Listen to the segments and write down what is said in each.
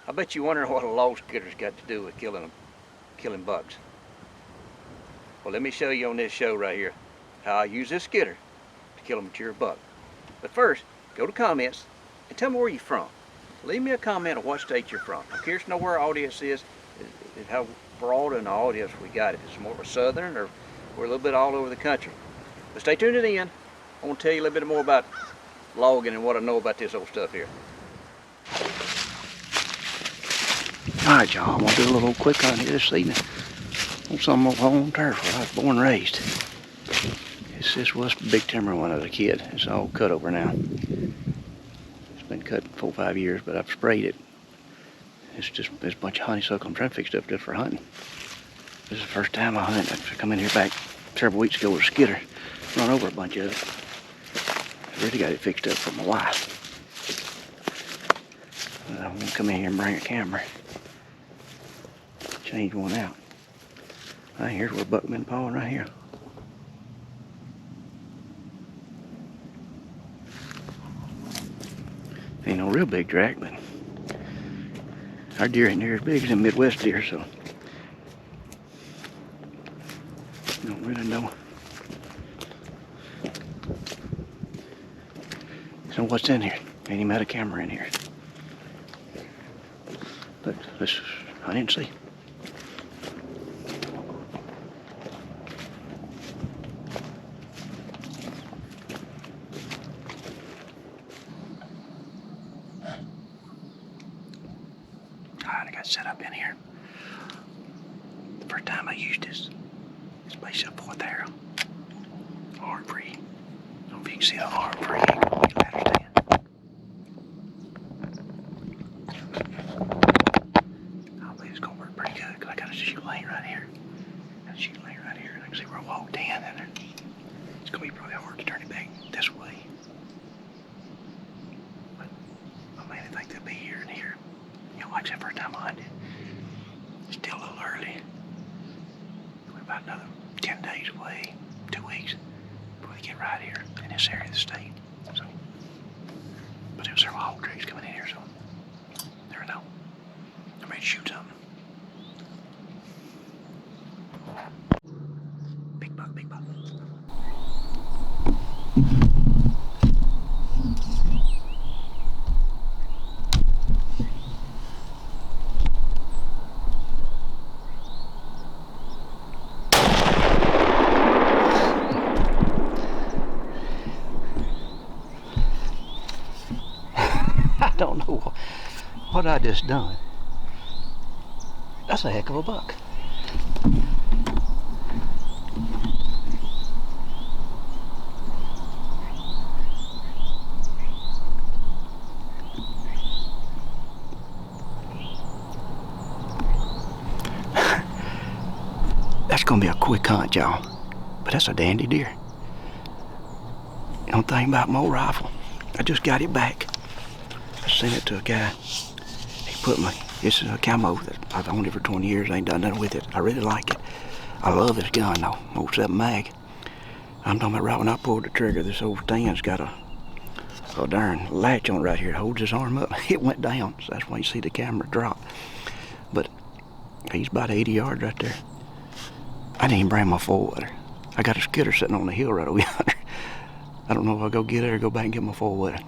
I bet you wonder what a log skidder's got to do with killing bugs. Well, let me show you on this show right here how I use this skidder to kill a mature buck. But first, go to comments and tell me where you're from. Leave me a comment of what state you're from. I'm curious to know where our audience is how broad an audience we got. If it's more of a southern or we're a little bit all over the country. But stay tuned to the end. I want to tell you a little bit more about logging and what I know about this old stuff here. Alright y'all, I'm going to do a little quick hunt here this evening on some of my own turf where I was born and raised. This was big timber when I was a kid. It's all cut over now. It's been cut 4 or 5 years, but I've sprayed it. There's a bunch of honeysuckle and trim fix stuff just for hunting. This is the first time I hunted. I come in here back several weeks ago with a skidder, run over a bunch of it. I really got it fixed up for my wife. I'm gonna come in here and bring a camera. Change one out. Right here's where buck been pawing right here. Ain't no real big track, but our deer ain't near as big as them Midwest deer, so don't really know. So what's in here? Ain't even had a camera in here. But I didn't see. Alright, I got set up in here. The first time I used this space up for there. Arm free. I don't know if you can see the arm free. You'll understand. I believe it's gonna work pretty good because I got a shoot lane right here. Got a shoot lane right here. I can see where I walked in and it's gonna be probably hard to turn it back this way. But I mainly think they'll be here and here. You know, like that first time I hunted. It's still a little early. We're about another 10 days away, 2 weeks, before they get right here in this area of the state. So, but there's several hog trees coming in here, so never know. I'm ready to shoot something. Big buck, big buck. I don't know what I just done. That's a heck of a buck. That's gonna be a quick hunt, y'all. But that's a dandy deer. You don't think about my old rifle. I just got it back. I sent it to a guy. He put this is a camo that I've owned it for 20 years. I ain't done nothing with it. I really like it. I love this gun though, old 7 mag. I'm talking about right when I pulled the trigger, this old stand's got a darn latch on it right here. It holds his arm up. It went down, so that's why you see the camera drop. But he's about 80 yards right there. I didn't even bring my 4-wheeler. I got a skidder sitting on the hill right over yonder. I don't know if I'll go get it or go back and get my 4-wheeler.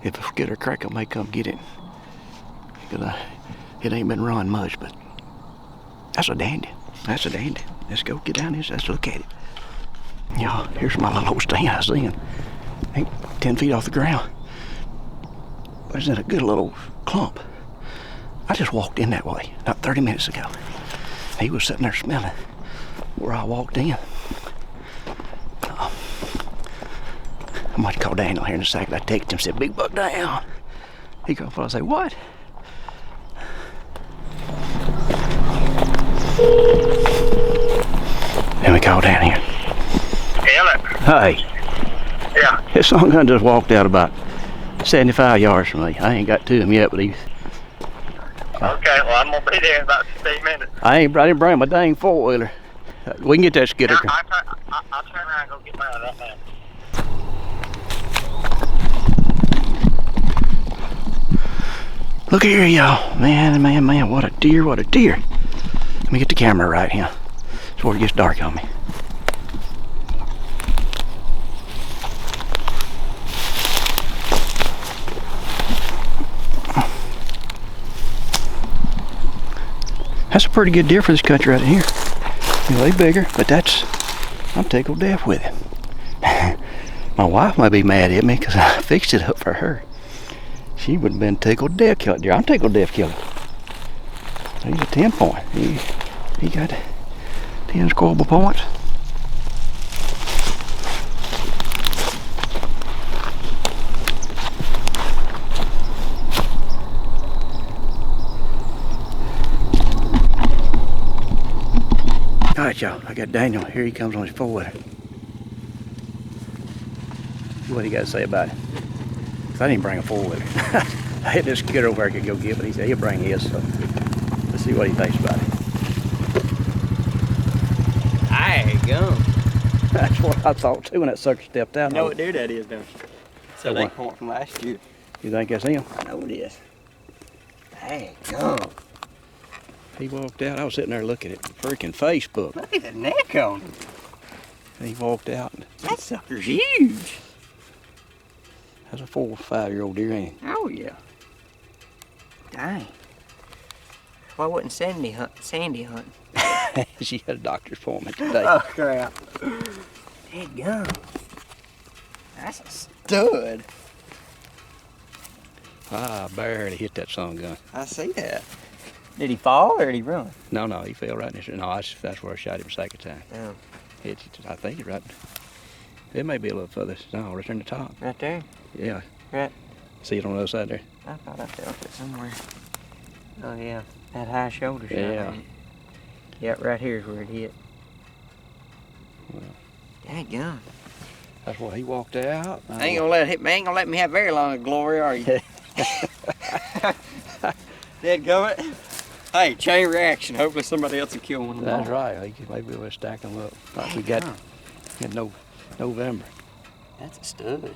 If a skidder crack, I may come get it. Because it ain't been run much, but that's a dandy. That's a dandy. Let's go get down here, let's look at it. Y'all, here's my little old stand I was in. Ain't 10 feet off the ground. But it's in a good little clump. I just walked in that way, about 30 minutes ago. He was sitting there smelling where I walked in. I might call Daniel here in a second. I texted him, said, "Big buck down." He goes, I say, "What?" Then we call down here. Hello. Hey. Yeah. This son gun just walked out about 75 yards from me. I ain't got to him yet, but he's... Okay, well, I'm going to be there in about 15 minutes. I didn't bring my dang 4-wheeler. We can get that skidder. No, I'll turn around and go get mine right now. Look here, y'all. Man, man, man, what a deer, what a deer. Let me get the camera right here before it gets dark on me. That's a pretty good deer for this country right here. You know, they bigger, but I'm tickled death with it. My wife might be mad at me because I fixed it up for her. She would have been tickled death killing deer. I'm tickled death killing. He's a 10 point. He got 10 scoreable points. All right, y'all. I got Daniel. Here he comes on his four-wheeler. What do you got to say about it? I didn't bring a four-wheeler. I had this Skidder over I could go get, but he said he'll bring his. So let's see what he thinks about it. There you go. That's what I thought too when that sucker stepped out. You know what deer that is, don't you? So they point from last year. You think that's him? I know it is. There you go. He walked out. I was sitting there looking at freaking Facebook. Look at the neck on him. He walked out. That sucker's huge. That's a 4 or 5 year old deer, ain't he? Oh yeah. Dang. Why wasn't Sandy hunting? She had a doctor's appointment today. Oh crap. There you go. That's a stud. I barely hit that son gun. I see that. Did he fall or did he run? No, he fell right in his. No, that's where I shot him the second time. Oh. I think it's right. It may be a little further. No, right in the top. Right there? Yeah. Right. See it on the other side there? I thought I felt it somewhere. Oh yeah, that high shoulder shot. Yeah. Yeah, right here is where it hit. Well, Daggone. that's why he walked out. Ain't gonna let me have very long glory, are you? Dadgummit. Hey, chain reaction. Hopefully somebody else will kill one of them. That's right. Maybe we'll stack them up like we got in November. That's a stud.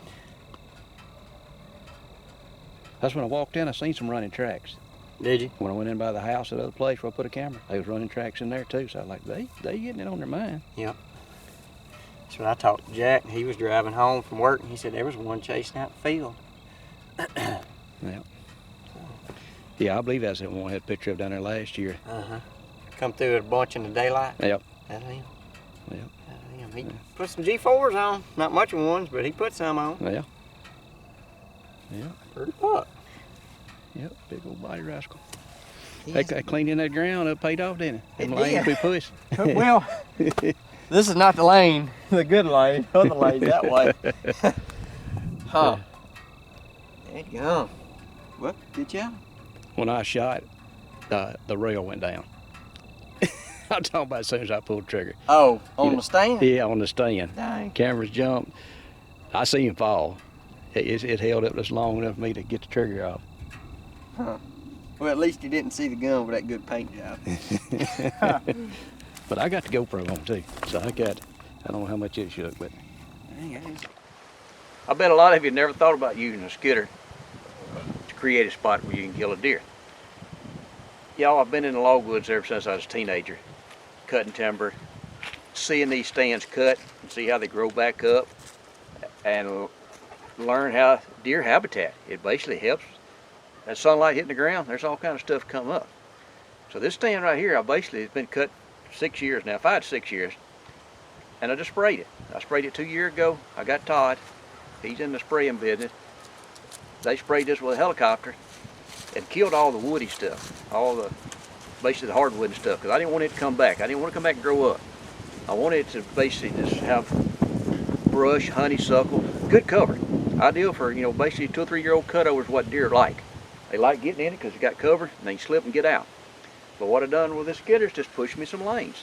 That's when I walked in, I seen some running tracks. Did you? When I went in by the house at the other place where I put a camera, they was running tracks in there too. So I was like, they getting it on their mind. Yep. That's when I talked to Jack. He was driving home from work and he said there was one chasing out the field. Yeah. Yeah, I believe that's the one I had a picture of down there last year. Uh-huh. Come through a bunch in the daylight. Yep. That's him. Yep. That's him. He put some G4s on. Not much of ones, but he put some on. Yeah. Yeah. Pretty pup. Yep. Big old body rascal. Yes. They cleaned in that ground up, paid off, didn't it? Them It lanes did. we pushed. Well, this is not the lane, the good lane. Other lane's that way. Huh. There you go. Well, good job. When I shot, the rail went down. I'm talking about as soon as I pulled the trigger. Oh, on the stand? Yeah, on the stand. Dang. Cameras jumped. I see him fall. It held up just long enough for me to get the trigger off. Huh. Well, at least you didn't see the gun with that good paint job. But I got the GoPro on too, so I don't know how much it shook, but. I bet a lot of you never thought about using a skidder to create a spot where you can kill a deer. Y'all, I've been in the logwoods ever since I was a teenager, cutting timber, seeing these stands cut and see how they grow back up, and learn how deer habitat. It basically helps. That sunlight hitting the ground, there's all kind of stuff come up. So this stand right here, it's been cut 6 years now, 5 to 6 years, and I just sprayed it. I sprayed it 2 years ago. I got Todd. He's in the spraying business. They sprayed this with a helicopter and killed all the woody stuff, basically the hardwood and stuff, because I didn't want it to come back. I didn't want it to come back and grow up. I wanted it to basically just have brush, honeysuckle, good cover. Ideal for, basically 2 or 3 year old cutovers, what deer like. They like getting in it because it got cover and they can slip and get out. But what I've done with this Skidder is just push me some lanes.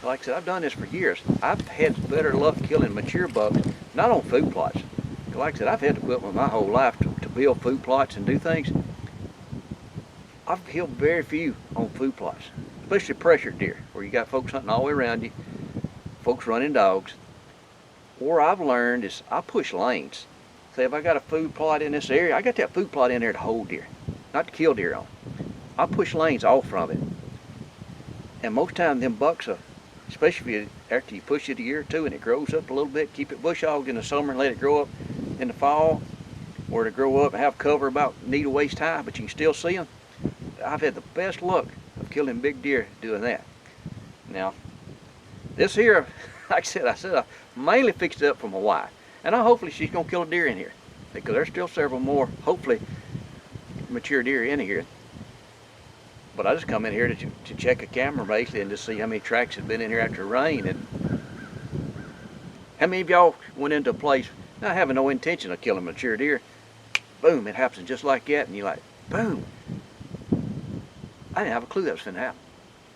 Like I said, I've done this for years. I've had better luck killing mature bucks, not on food plots. Like I said, I've had to put with my whole life to build food plots and do things. I've killed very few on food plots, especially pressured deer, where you got folks hunting all the way around you, folks running dogs. What I've learned is I push lanes. Say if I got a food plot in this area, I got that food plot in there to hold deer. not to kill deer on. I'll push lanes off from it. And most times them bucks are, especially if after you push it a year or two and it grows up a little bit, keep it bush hogged in the summer and let it grow up in the fall, or to grow up and have cover about knee to waist high, but you can still see them. I've had the best luck of killing big deer doing that. Now, this here, like I said, I mainly fixed it up for my wife. And hopefully she's gonna kill a deer in here, because there's still several more, hopefully, mature deer in here. But I just come in here to check a camera basically and just see how many tracks have been in here after rain. And how many of y'all went into a place not having no intention of killing mature deer, boom, it happens just like that, and you're like, boom. I didn't have a clue that was gonna happen.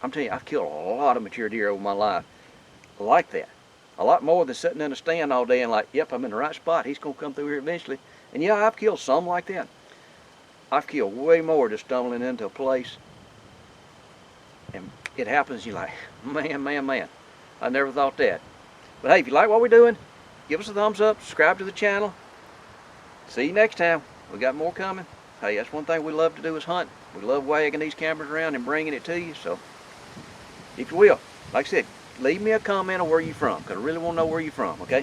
I'm telling you, I've killed a lot of mature deer over my life like that. A lot more than sitting in a stand all day and like, yep, I'm in the right spot, he's gonna come through here eventually. And yeah, I've killed some like that. I've killed way more just stumbling into a place and it happens, you're like, man, I never thought that. But hey, if you like what we're doing, give us a thumbs up, subscribe to the channel. See you next time. We got more coming. Hey, that's one thing we love to do is hunt. We love wagging these cameras around and bringing it to you. So, if you will, like I said, leave me a comment on where you're from, because I really want to know where you're from, okay?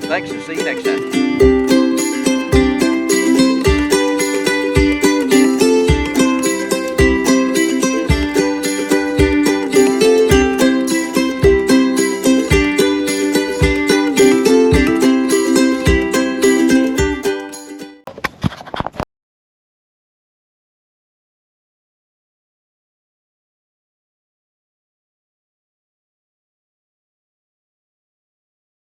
Thanks, and see you next time.